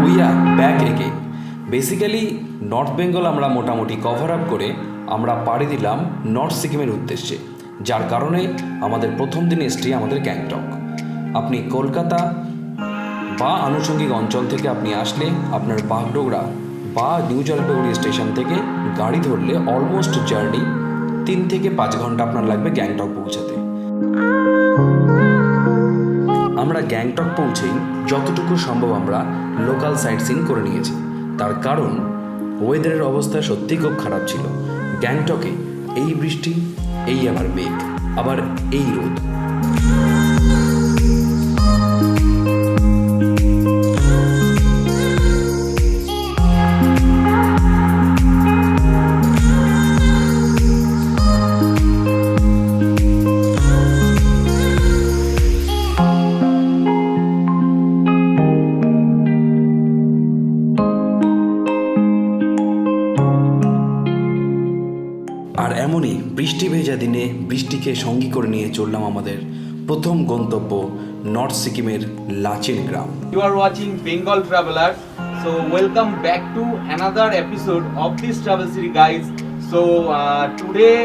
We are back again. Basically north Bengal আমরা মোটামুটি cover up করে আমরা পাড়ি দিলাম নর্থ সিকিমের উদ্দেশ্যে, যার কারণে আমাদের প্রথম দিন স্টে আমাদের গ্যাংটক। আপনি কলকাতা বা আনুষঙ্গিক অঞ্চল থেকে আপনি আসলে আপনার বাগডোগরা বা নিউ জলপাইগুড়ি স্টেশন থেকে গাড়ি ধরলে অলমোস্ট জার্নি 3 থেকে 5 ঘন্টা আপনার লাগবে গ্যাংটক পৌঁছাতে। আমরা গ্যাংটক পৌঁছেই যতটুকু সম্ভব আমরা লোকাল সাইট সিন করে নিয়েছি, তার কারণ ওয়েদারের অবস্থা সত্যিই খুব খারাপ ছিল। গ্যাংটকে এই বৃষ্টি, এই আবার মেঘ, আবার এই রোদ। আর এমনই বৃষ্টি ভেজা দিনে বৃষ্টিকে সঙ্গী করে নিয়ে চললাম আমাদের প্রথম গন্তব্য নর্থ সিকিমের লাচেন গ্রাম। You are watching Bengal Traveler. So welcome back to another episode of this travel series, guys. So today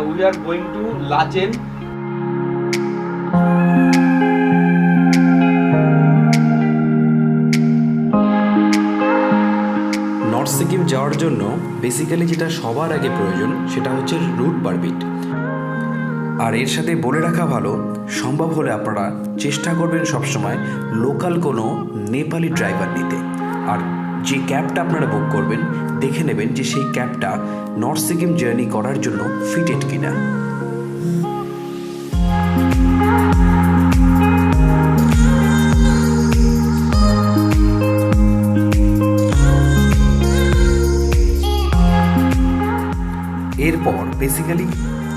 we are going to Lachen. North Sikkim যাওয়ার জন্য বেসিক্যালি যেটা সবার আগে প্রয়োজন সেটা হচ্ছে রুট পারমিট। আর এর সাথে বলে রাখা ভালো, সম্ভব হলে আপনারা চেষ্টা করবেন সবসময় লোকাল কোনো নেপালি ড্রাইভার নিতে। আর যে ক্যাবটা আপনারা বুক করবেন দেখে নেবেন যে সেই ক্যাবটা নর্থ সিকিম জার্নি করার জন্য ফিটেড কিনা। এরপর বেসিক্যালি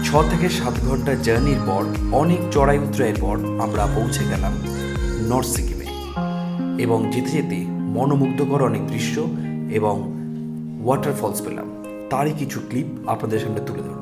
6 থেকে 7 ঘন্টা জার্নির পর অনেক চড়াই উতরাইয়ের পর আমরা পৌঁছে গেলাম নর্থ সিকিমে, এবং যেতে যেতে মনোমুগ্ধকর অনেক দৃশ্য এবং ওয়াটারফলস পেলাম। তারই কিছু ক্লিপ আপনাদের সামনে তুলে ধরলাম।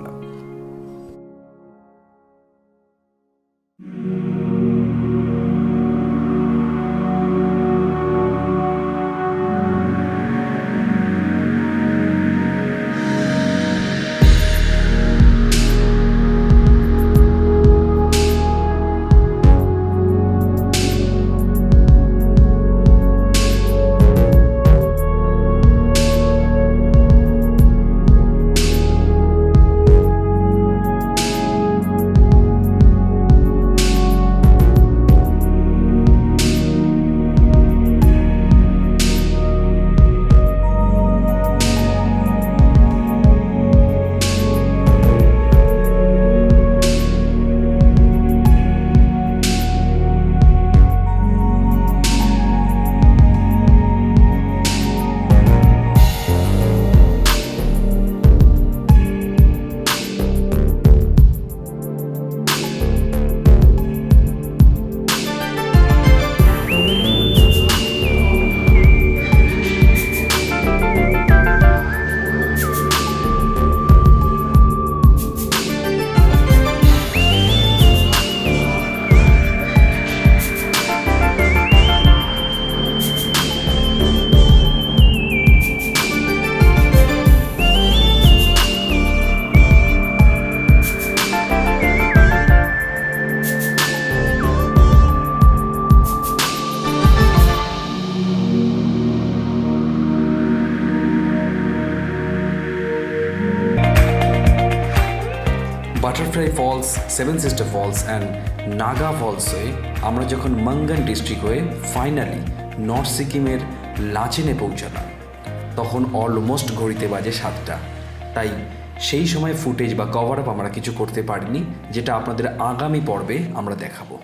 Butterfly falls, 7 sister falls and Naga ফলসে আমরা যখন মঙ্গন ডিস্ট্রিক্ট হয়ে ফাইনালি নর্থ সিকিমের লাচেনে পৌঁছালাম, তখন অলমোস্ট ঘড়িতে বাজে 7টা। তাই সেই সময় ফুটেজ বা কভার আপ আমরা কিছু করতে পারিনি, যেটা আপনাদের আগামী পর্বে আমরা দেখাবো।